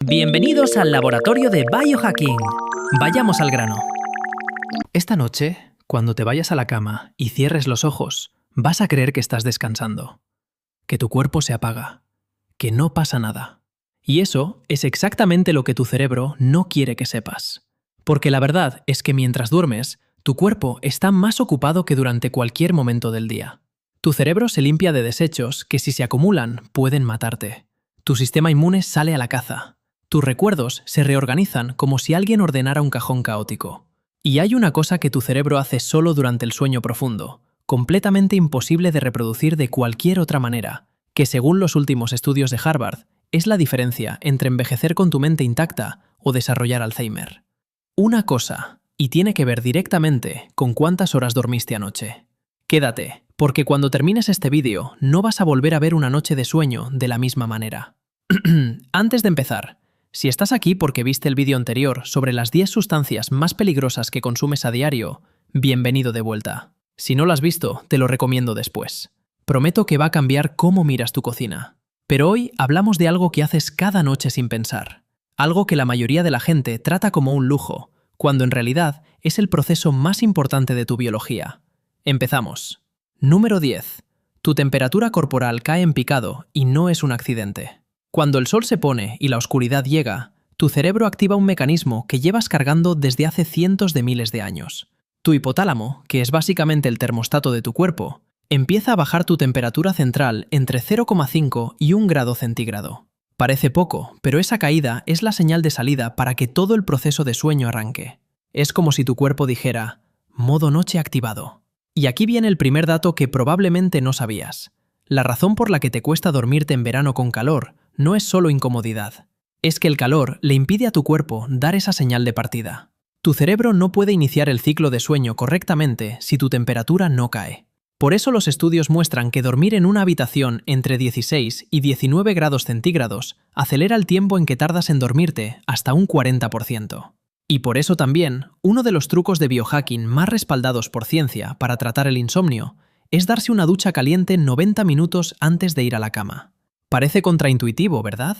Bienvenidos al laboratorio de Biohacking. Vayamos al grano. Esta noche, cuando te vayas a la cama y cierres los ojos, vas a creer que estás descansando, que tu cuerpo se apaga, que no pasa nada. Y eso es exactamente lo que tu cerebro no quiere que sepas. Porque la verdad es que mientras duermes, tu cuerpo está más ocupado que durante cualquier momento del día. Tu cerebro se limpia de desechos que si se acumulan pueden matarte. Tu sistema inmune sale a la caza. Tus recuerdos se reorganizan como si alguien ordenara un cajón caótico. Y hay una cosa que tu cerebro hace solo durante el sueño profundo, completamente imposible de reproducir de cualquier otra manera, que según los últimos estudios de Harvard, es la diferencia entre envejecer con tu mente intacta o desarrollar Alzheimer. Una cosa, y tiene que ver directamente con cuántas horas dormiste anoche. Quédate, porque cuando termines este vídeo no vas a volver a ver una noche de sueño de la misma manera. Antes de empezar, si estás aquí porque viste el vídeo anterior sobre las 10 sustancias más peligrosas que consumes a diario, bienvenido de vuelta. Si no lo has visto, te lo recomiendo después. Prometo que va a cambiar cómo miras tu cocina. Pero hoy hablamos de algo que haces cada noche sin pensar. Algo que la mayoría de la gente trata como un lujo, cuando en realidad es el proceso más importante de tu biología. Empezamos. Número 10. Tu temperatura corporal cae en picado y no es un accidente. Cuando el sol se pone y la oscuridad llega, tu cerebro activa un mecanismo que llevas cargando desde hace cientos de miles de años. Tu hipotálamo, que es básicamente el termostato de tu cuerpo, empieza a bajar tu temperatura central entre 0,5 y 1 grado centígrado. Parece poco, pero esa caída es la señal de salida para que todo el proceso de sueño arranque. Es como si tu cuerpo dijera, modo noche activado. Y aquí viene el primer dato que probablemente no sabías. La razón por la que te cuesta dormirte en verano con calor no es solo incomodidad. Es que el calor le impide a tu cuerpo dar esa señal de partida. Tu cerebro no puede iniciar el ciclo de sueño correctamente si tu temperatura no cae. Por eso los estudios muestran que dormir en una habitación entre 16 y 19 grados centígrados acelera el tiempo en que tardas en dormirte hasta un 40%. Y por eso también, uno de los trucos de biohacking más respaldados por ciencia para tratar el insomnio es darse una ducha caliente 90 minutos antes de ir a la cama. Parece contraintuitivo, ¿verdad?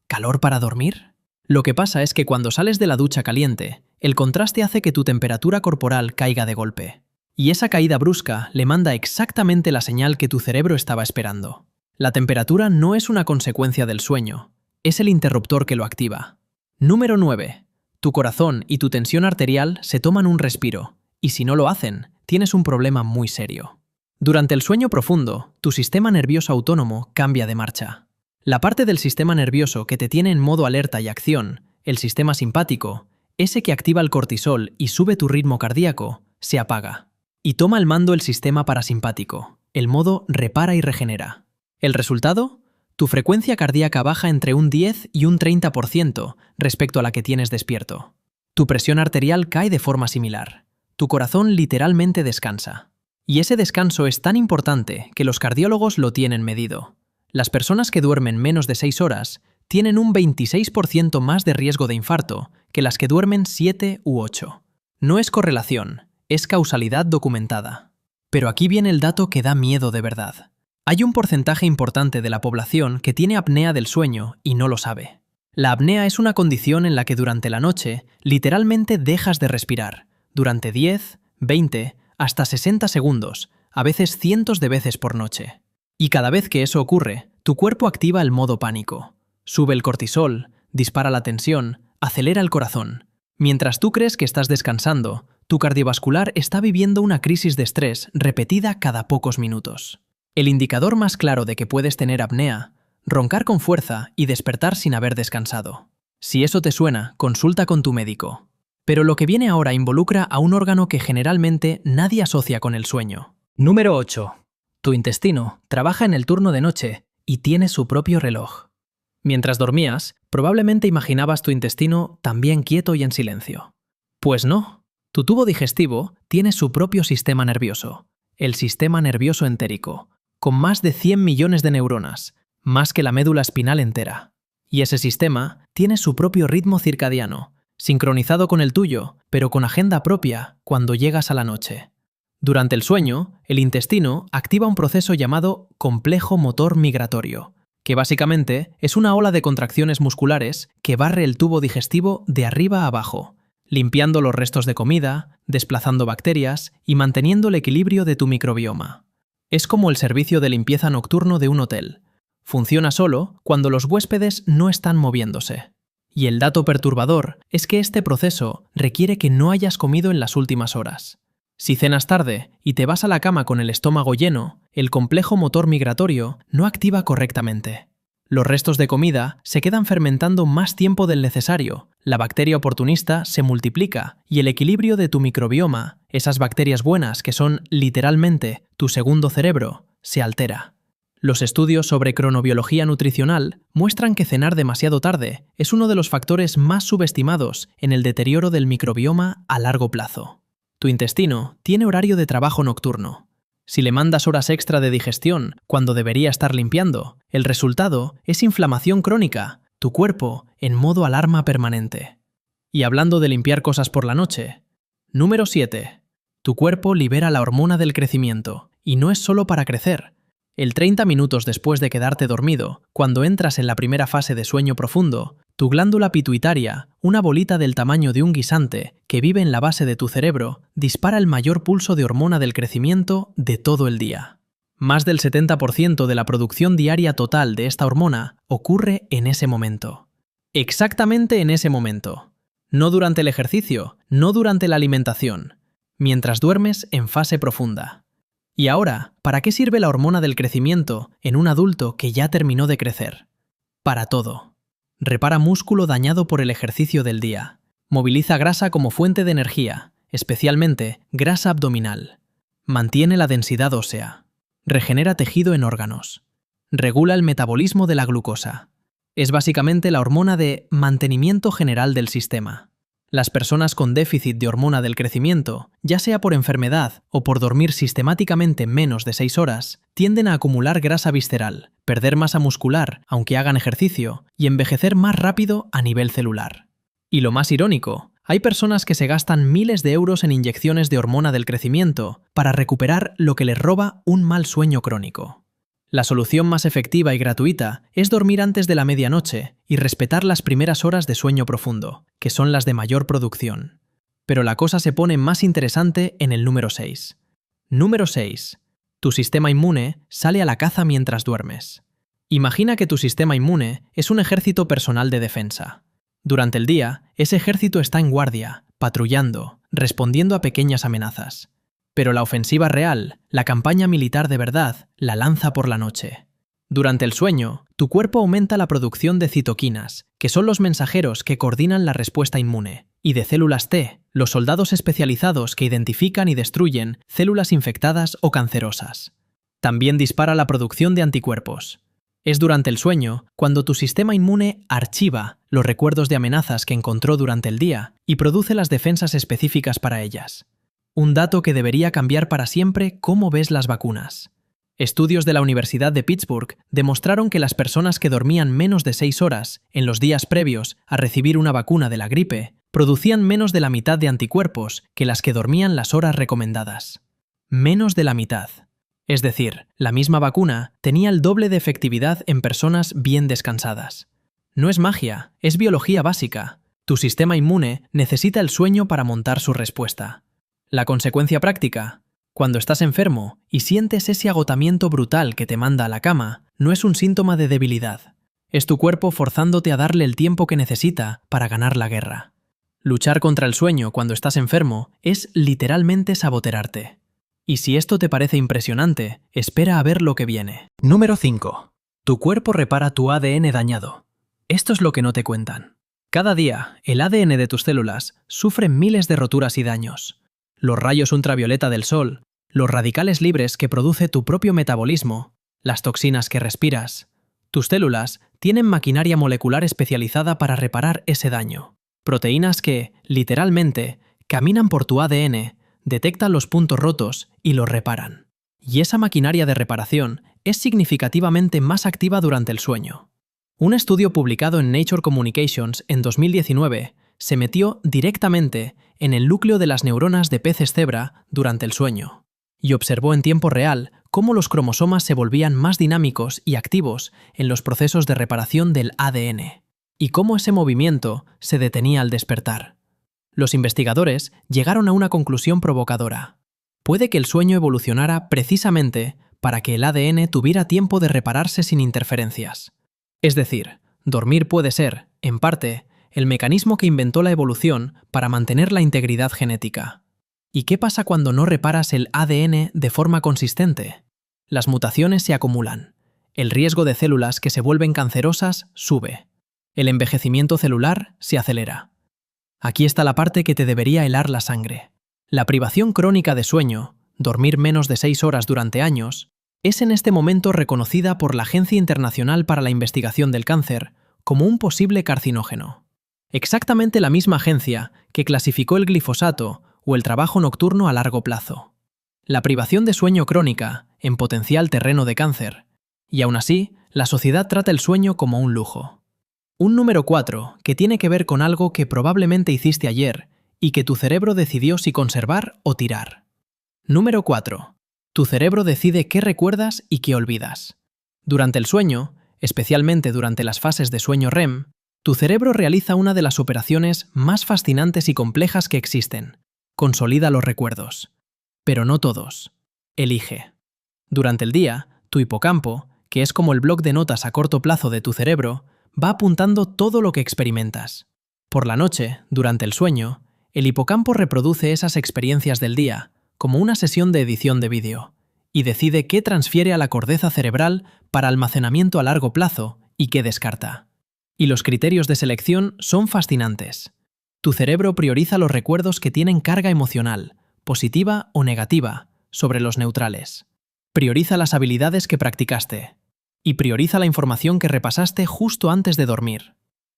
¿Calor para dormir? Lo que pasa es que cuando sales de la ducha caliente, el contraste hace que tu temperatura corporal caiga de golpe. Y esa caída brusca le manda exactamente la señal que tu cerebro estaba esperando. La temperatura no es una consecuencia del sueño, es el interruptor que lo activa. Número 9. Tu corazón y tu tensión arterial se toman un respiro, y si no lo hacen, tienes un problema muy serio. Durante el sueño profundo, tu sistema nervioso autónomo cambia de marcha. La parte del sistema nervioso que te tiene en modo alerta y acción, el sistema simpático, ese que activa el cortisol y sube tu ritmo cardíaco, se apaga. Y toma el mando el sistema parasimpático, el modo repara y regenera. ¿El resultado? Tu frecuencia cardíaca baja entre un 10 y un 30% respecto a la que tienes despierto. Tu presión arterial cae de forma similar. Tu corazón literalmente descansa. Y ese descanso es tan importante que los cardiólogos lo tienen medido. Las personas que duermen menos de 6 horas tienen un 26% más de riesgo de infarto que las que duermen 7 u 8. No es correlación, es causalidad documentada. Pero aquí viene el dato que da miedo de verdad. Hay un porcentaje importante de la población que tiene apnea del sueño y no lo sabe. La apnea es una condición en la que durante la noche literalmente dejas de respirar, durante 10, 20, hasta 60 segundos, a veces cientos de veces por noche. Y cada vez que eso ocurre, tu cuerpo activa el modo pánico. Sube el cortisol, dispara la tensión, acelera el corazón. Mientras tú crees que estás descansando, tu cardiovascular está viviendo una crisis de estrés repetida cada pocos minutos. El indicador más claro de que puedes tener apnea, roncar con fuerza y despertar sin haber descansado. Si eso te suena, consulta con tu médico. Pero lo que viene ahora involucra a un órgano que generalmente nadie asocia con el sueño. Número 8. Tu intestino trabaja en el turno de noche y tiene su propio reloj. Mientras dormías, probablemente imaginabas tu intestino también quieto y en silencio. Pues no. Tu tubo digestivo tiene su propio sistema nervioso, el sistema nervioso entérico, con más de 100 millones de neuronas, más que la médula espinal entera. Y ese sistema tiene su propio ritmo circadiano, sincronizado con el tuyo, pero con agenda propia cuando llegas a la noche. Durante el sueño, el intestino activa un proceso llamado complejo motor migratorio, que básicamente es una ola de contracciones musculares que barre el tubo digestivo de arriba a abajo, limpiando los restos de comida, desplazando bacterias y manteniendo el equilibrio de tu microbioma. Es como el servicio de limpieza nocturno de un hotel. Funciona solo cuando los huéspedes no están moviéndose. Y el dato perturbador es que este proceso requiere que no hayas comido en las últimas horas. Si cenas tarde y te vas a la cama con el estómago lleno, el complejo motor migratorio no activa correctamente. Los restos de comida se quedan fermentando más tiempo del necesario, la bacteria oportunista se multiplica y el equilibrio de tu microbioma, esas bacterias buenas que son literalmente tu segundo cerebro, se altera. Los estudios sobre cronobiología nutricional muestran que cenar demasiado tarde es uno de los factores más subestimados en el deterioro del microbioma a largo plazo. Tu intestino tiene horario de trabajo nocturno. Si le mandas horas extra de digestión cuando debería estar limpiando, el resultado es inflamación crónica, tu cuerpo en modo alarma permanente. Y hablando de limpiar cosas por la noche. Número 7. Tu cuerpo libera la hormona del crecimiento, y no es solo para crecer. El 30 minutos después de quedarte dormido, cuando entras en la primera fase de sueño profundo, tu glándula pituitaria, una bolita del tamaño de un guisante que vive en la base de tu cerebro, dispara el mayor pulso de hormona del crecimiento de todo el día. Más del 70% de la producción diaria total de esta hormona ocurre en ese momento. Exactamente en ese momento. No durante el ejercicio, no durante la alimentación. Mientras duermes en fase profunda. Y ahora, ¿para qué sirve la hormona del crecimiento en un adulto que ya terminó de crecer? Para todo. Repara músculo dañado por el ejercicio del día. Moviliza grasa como fuente de energía, especialmente grasa abdominal. Mantiene la densidad ósea. Regenera tejido en órganos. Regula el metabolismo de la glucosa. Es básicamente la hormona de mantenimiento general del sistema. Las personas con déficit de hormona del crecimiento, ya sea por enfermedad o por dormir sistemáticamente menos de 6 horas, tienden a acumular grasa visceral, perder masa muscular aunque hagan ejercicio y envejecer más rápido a nivel celular. Y lo más irónico, hay personas que se gastan miles de euros en inyecciones de hormona del crecimiento para recuperar lo que les roba un mal sueño crónico. La solución más efectiva y gratuita es dormir antes de la medianoche y respetar las primeras horas de sueño profundo, que son las de mayor producción. Pero la cosa se pone más interesante en el número 6. Número 6. Tu sistema inmune sale a la caza mientras duermes. Imagina que tu sistema inmune es un ejército personal de defensa. Durante el día, ese ejército está en guardia, patrullando, respondiendo a pequeñas amenazas. Pero la ofensiva real, la campaña militar de verdad, la lanza por la noche. Durante el sueño, tu cuerpo aumenta la producción de citoquinas, que son los mensajeros que coordinan la respuesta inmune, y de células T, los soldados especializados que identifican y destruyen células infectadas o cancerosas. También dispara la producción de anticuerpos. Es durante el sueño cuando tu sistema inmune archiva los recuerdos de amenazas que encontró durante el día y produce las defensas específicas para ellas. Un dato que debería cambiar para siempre cómo ves las vacunas. Estudios de la Universidad de Pittsburgh demostraron que las personas que dormían menos de 6 horas en los días previos a recibir una vacuna de la gripe producían menos de la mitad de anticuerpos que las que dormían las horas recomendadas. Menos de la mitad. Es decir, la misma vacuna tenía el doble de efectividad en personas bien descansadas. No es magia, es biología básica. Tu sistema inmune necesita el sueño para montar su respuesta. La consecuencia práctica, cuando estás enfermo y sientes ese agotamiento brutal que te manda a la cama, no es un síntoma de debilidad. Es tu cuerpo forzándote a darle el tiempo que necesita para ganar la guerra. Luchar contra el sueño cuando estás enfermo es literalmente sabotearte. Y si esto te parece impresionante, espera a ver lo que viene. Número 5. Tu cuerpo repara tu ADN dañado. Esto es lo que no te cuentan. Cada día, el ADN de tus células sufre miles de roturas y daños. Los rayos ultravioleta del sol, los radicales libres que produce tu propio metabolismo, las toxinas que respiras. Tus células tienen maquinaria molecular especializada para reparar ese daño. Proteínas que, literalmente, caminan por tu ADN, detectan los puntos rotos y los reparan. Y esa maquinaria de reparación es significativamente más activa durante el sueño. Un estudio publicado en Nature Communications en 2019 se metió directamente en el núcleo de las neuronas de peces cebra durante el sueño y observó en tiempo real cómo los cromosomas se volvían más dinámicos y activos en los procesos de reparación del ADN, y cómo ese movimiento se detenía al despertar. Los investigadores llegaron a una conclusión provocadora. Puede que el sueño evolucionara precisamente para que el ADN tuviera tiempo de repararse sin interferencias. Es decir, dormir puede ser, en parte, el mecanismo que inventó la evolución para mantener la integridad genética. ¿Y qué pasa cuando no reparas el ADN de forma consistente? Las mutaciones se acumulan. El riesgo de células que se vuelven cancerosas sube. El envejecimiento celular se acelera. Aquí está la parte que te debería helar la sangre. La privación crónica de sueño, dormir menos de 6 horas durante años, es en este momento reconocida por la Agencia Internacional para la Investigación del Cáncer como un posible carcinógeno. Exactamente la misma agencia que clasificó el glifosato o el trabajo nocturno a largo plazo. La privación de sueño crónica, en potencial terreno de cáncer, y aún así, la sociedad trata el sueño como un lujo. Un número 4 que tiene que ver con algo que probablemente hiciste ayer y que tu cerebro decidió si conservar o tirar. Número 4. Tu cerebro decide qué recuerdas y qué olvidas. Durante el sueño, especialmente durante las fases de sueño REM, tu cerebro realiza una de las operaciones más fascinantes y complejas que existen. Consolida los recuerdos. Pero no todos. Elige. Durante el día, tu hipocampo, que es como el bloc de notas a corto plazo de tu cerebro, va apuntando todo lo que experimentas. Por la noche, durante el sueño, el hipocampo reproduce esas experiencias del día, como una sesión de edición de vídeo, y decide qué transfiere a la corteza cerebral para almacenamiento a largo plazo y qué descarta. Y los criterios de selección son fascinantes. Tu cerebro prioriza los recuerdos que tienen carga emocional, positiva o negativa, sobre los neutrales. Prioriza las habilidades que practicaste. Y prioriza la información que repasaste justo antes de dormir.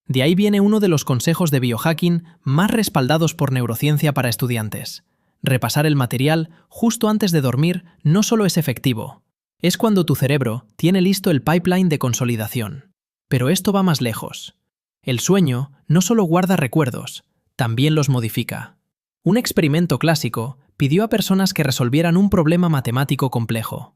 De ahí viene uno de los consejos de biohacking más respaldados por neurociencia para estudiantes. Repasar el material justo antes de dormir no solo es efectivo, es cuando tu cerebro tiene listo el pipeline de consolidación. Pero esto va más lejos. El sueño no solo guarda recuerdos, también los modifica. Un experimento clásico pidió a personas que resolvieran un problema matemático complejo.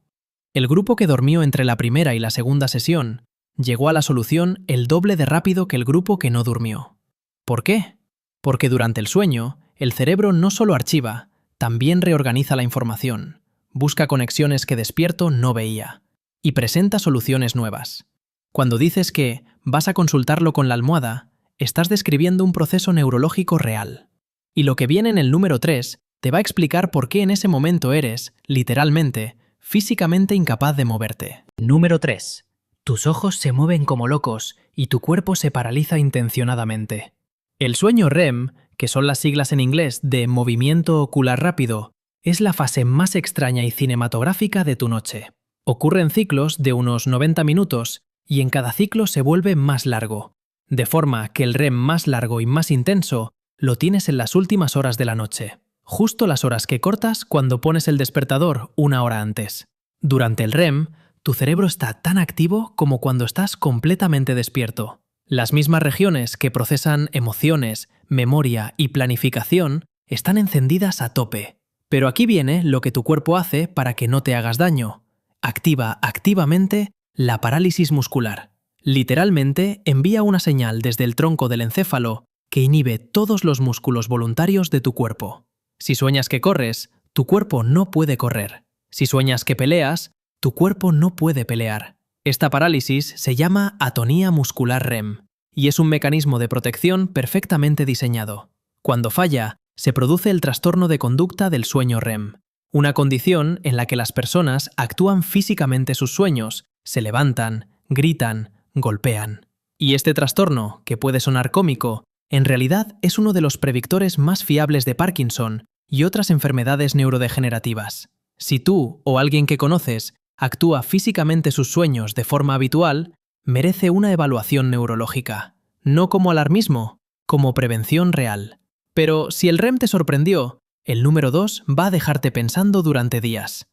El grupo que durmió entre la primera y la segunda sesión llegó a la solución el doble de rápido que el grupo que no durmió. ¿Por qué? Porque durante el sueño, el cerebro no solo archiva, también reorganiza la información, busca conexiones que despierto no veía, y presenta soluciones nuevas. Cuando dices que vas a consultarlo con la almohada, estás describiendo un proceso neurológico real. Y lo que viene en el número 3 te va a explicar por qué en ese momento eres, literalmente, físicamente incapaz de moverte. Número 3. Tus ojos se mueven como locos y tu cuerpo se paraliza intencionadamente. El sueño REM, que son las siglas en inglés de movimiento ocular rápido, es la fase más extraña y cinematográfica de tu noche. Ocurre en ciclos de unos 90 minutos y en cada ciclo se vuelve más largo, de forma que el REM más largo y más intenso lo tienes en las últimas horas de la noche, justo las horas que cortas cuando pones el despertador una hora antes. Durante el REM, tu cerebro está tan activo como cuando estás completamente despierto. Las mismas regiones que procesan emociones, memoria y planificación están encendidas a tope. Pero aquí viene lo que tu cuerpo hace para que no te hagas daño. Activa activamente la parálisis muscular. Literalmente envía una señal desde el tronco del encéfalo que inhibe todos los músculos voluntarios de tu cuerpo. Si sueñas que corres, tu cuerpo no puede correr. Si sueñas que peleas, tu cuerpo no puede pelear. Esta parálisis se llama atonía muscular REM y es un mecanismo de protección perfectamente diseñado. Cuando falla, se produce el trastorno de conducta del sueño REM, una condición en la que las personas actúan físicamente sus sueños, se levantan, gritan, golpean. Y este trastorno, que puede sonar cómico, en realidad es uno de los predictores más fiables de Parkinson y otras enfermedades neurodegenerativas. Si tú o alguien que conoces actúa físicamente sus sueños de forma habitual, merece una evaluación neurológica, no como alarmismo, como prevención real. Pero si el REM te sorprendió, el número 2 va a dejarte pensando durante días.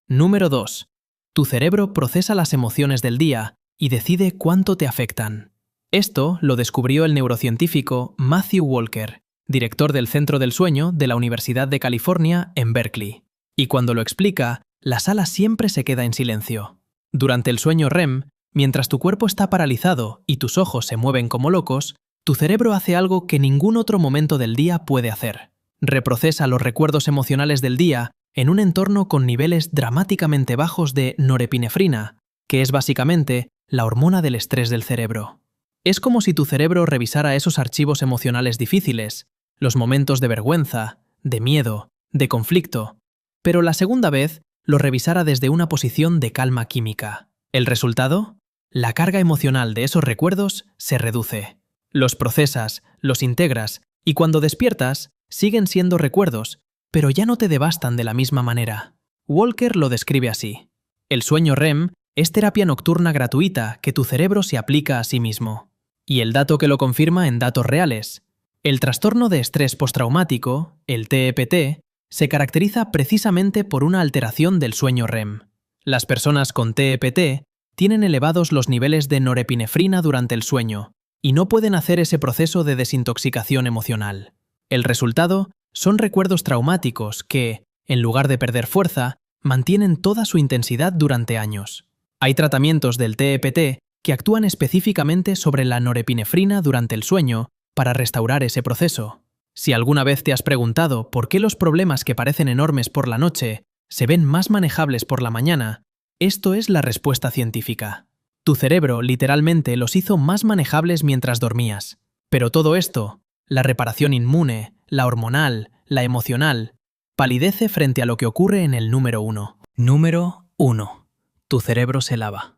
Número 2. Tu cerebro procesa las emociones del día y decide cuánto te afectan. Esto lo descubrió el neurocientífico Matthew Walker, director del Centro del Sueño de la Universidad de California en Berkeley. Y cuando lo explica, la sala siempre se queda en silencio. Durante el sueño REM, mientras tu cuerpo está paralizado y tus ojos se mueven como locos, tu cerebro hace algo que ningún otro momento del día puede hacer. Reprocesa los recuerdos emocionales del día en un entorno con niveles dramáticamente bajos de norepinefrina, que es básicamente la hormona del estrés del cerebro. Es como si tu cerebro revisara esos archivos emocionales difíciles, los momentos de vergüenza, de miedo, de conflicto, pero la segunda vez lo revisara desde una posición de calma química. ¿El resultado? La carga emocional de esos recuerdos se reduce. Los procesas, los integras, y cuando despiertas, siguen siendo recuerdos, pero ya no te devastan de la misma manera. Walker lo describe así. El sueño REM es terapia nocturna gratuita que tu cerebro se aplica a sí mismo. Y el dato que lo confirma en datos reales. El trastorno de estrés postraumático, el TEPT, se caracteriza precisamente por una alteración del sueño REM. Las personas con TEPT tienen elevados los niveles de norepinefrina durante el sueño y no pueden hacer ese proceso de desintoxicación emocional. El resultado son recuerdos traumáticos que, en lugar de perder fuerza, mantienen toda su intensidad durante años. Hay tratamientos del TEPT que actúan específicamente sobre la norepinefrina durante el sueño para restaurar ese proceso. Si alguna vez te has preguntado por qué los problemas que parecen enormes por la noche se ven más manejables por la mañana, esto es la respuesta científica. Tu cerebro literalmente los hizo más manejables mientras dormías. Pero todo esto, la reparación inmune, la hormonal, la emocional, palidece frente a lo que ocurre en el número 1. Número 1. Tu cerebro se lava.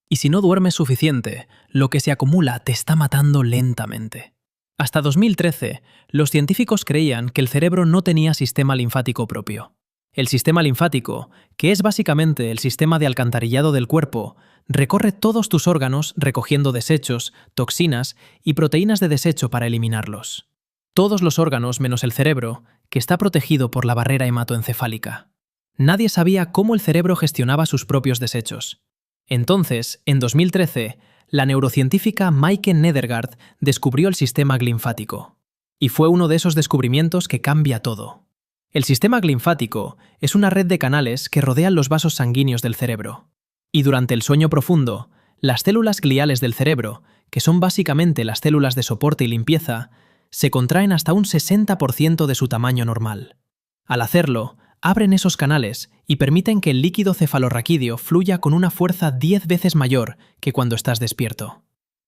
Y si no duermes suficiente, lo que se acumula te está matando lentamente. Hasta 2013, los científicos creían que el cerebro no tenía sistema linfático propio. El sistema linfático, que es básicamente el sistema de alcantarillado del cuerpo, recorre todos tus órganos recogiendo desechos, toxinas y proteínas de desecho para eliminarlos. Todos los órganos menos el cerebro, que está protegido por la barrera hematoencefálica. Nadie sabía cómo el cerebro gestionaba sus propios desechos. Entonces, en 2013, la neurocientífica Maike Nedergaard descubrió el sistema linfático. Y fue uno de esos descubrimientos que cambia todo. El sistema linfático es una red de canales que rodean los vasos sanguíneos del cerebro. Y durante el sueño profundo, las células gliales del cerebro, que son básicamente las células de soporte y limpieza, se contraen hasta un 60% de su tamaño normal. Al hacerlo, abren esos canales y permiten que el líquido cefalorraquídeo fluya con una fuerza 10 veces mayor que cuando estás despierto.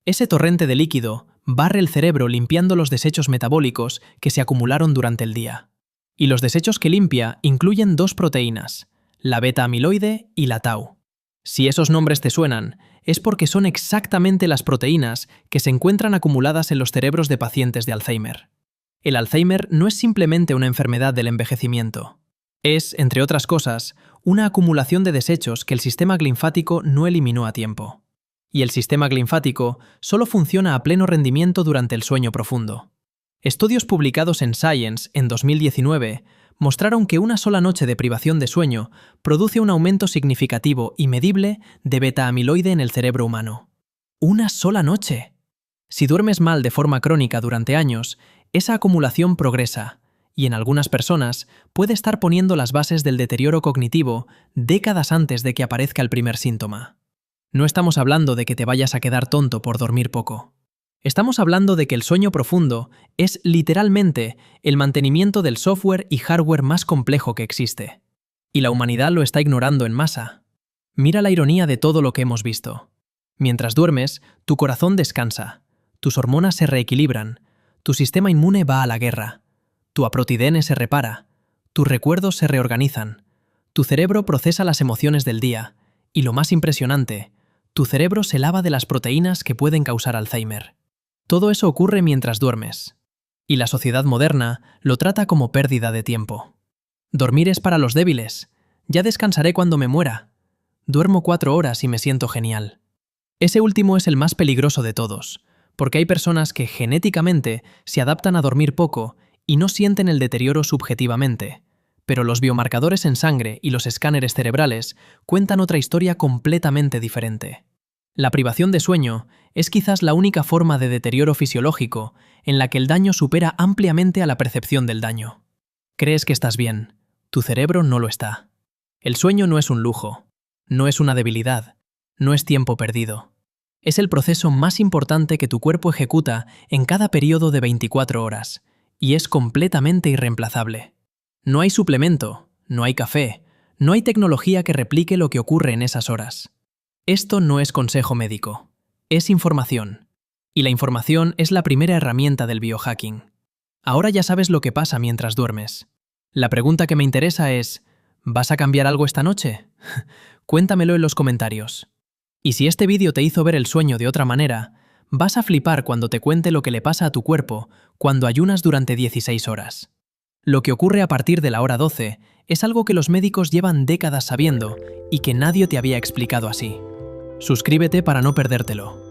Ese torrente de líquido barre el cerebro limpiando los desechos metabólicos que se acumularon durante el día. Y los desechos que limpia incluyen dos proteínas, la beta-amiloide y la tau. Si esos nombres te suenan, es porque son exactamente las proteínas que se encuentran acumuladas en los cerebros de pacientes de Alzheimer. El Alzheimer no es simplemente una enfermedad del envejecimiento. Es, entre otras cosas, una acumulación de desechos que el sistema linfático no eliminó a tiempo. Y el sistema linfático solo funciona a pleno rendimiento durante el sueño profundo. Estudios publicados en Science en 2019 mostraron que una sola noche de privación de sueño produce un aumento significativo y medible de beta-amiloide en el cerebro humano. ¡Una sola noche! Si duermes mal de forma crónica durante años, esa acumulación progresa, y en algunas personas puede estar poniendo las bases del deterioro cognitivo décadas antes de que aparezca el primer síntoma. No estamos hablando de que te vayas a quedar tonto por dormir poco. Estamos hablando de que el sueño profundo es literalmente el mantenimiento del software y hardware más complejo que existe. Y la humanidad lo está ignorando en masa. Mira la ironía de todo lo que hemos visto. Mientras duermes, tu corazón descansa, tus hormonas se reequilibran, tu sistema inmune va a la guerra, tu aprotidene se repara, tus recuerdos se reorganizan, tu cerebro procesa las emociones del día, y lo más impresionante, tu cerebro se lava de las proteínas que pueden causar Alzheimer. Todo eso ocurre mientras duermes, y la sociedad moderna lo trata como pérdida de tiempo. Dormir es para los débiles. Ya descansaré cuando me muera. Duermo 4 horas y me siento genial. Ese último es el más peligroso de todos, porque hay personas que genéticamente se adaptan a dormir poco y no sienten el deterioro subjetivamente, pero los biomarcadores en sangre y los escáneres cerebrales cuentan otra historia completamente diferente. La privación de sueño es quizás la única forma de deterioro fisiológico en la que el daño supera ampliamente a la percepción del daño. Crees que estás bien, tu cerebro no lo está. El sueño no es un lujo, no es una debilidad, no es tiempo perdido. Es el proceso más importante que tu cuerpo ejecuta en cada periodo de 24 horas, y es completamente irreemplazable. No hay suplemento, no hay café, no hay tecnología que replique lo que ocurre en esas horas. Esto no es consejo médico, es información. Y la información es la primera herramienta del biohacking. Ahora ya sabes lo que pasa mientras duermes. La pregunta que me interesa es, ¿vas a cambiar algo esta noche? Cuéntamelo en los comentarios. Y si este vídeo te hizo ver el sueño de otra manera, vas a flipar cuando te cuente lo que le pasa a tu cuerpo cuando ayunas durante 16 horas. Lo que ocurre a partir de la hora 12 es algo que los médicos llevan décadas sabiendo y que nadie te había explicado así. Suscríbete para no perdértelo.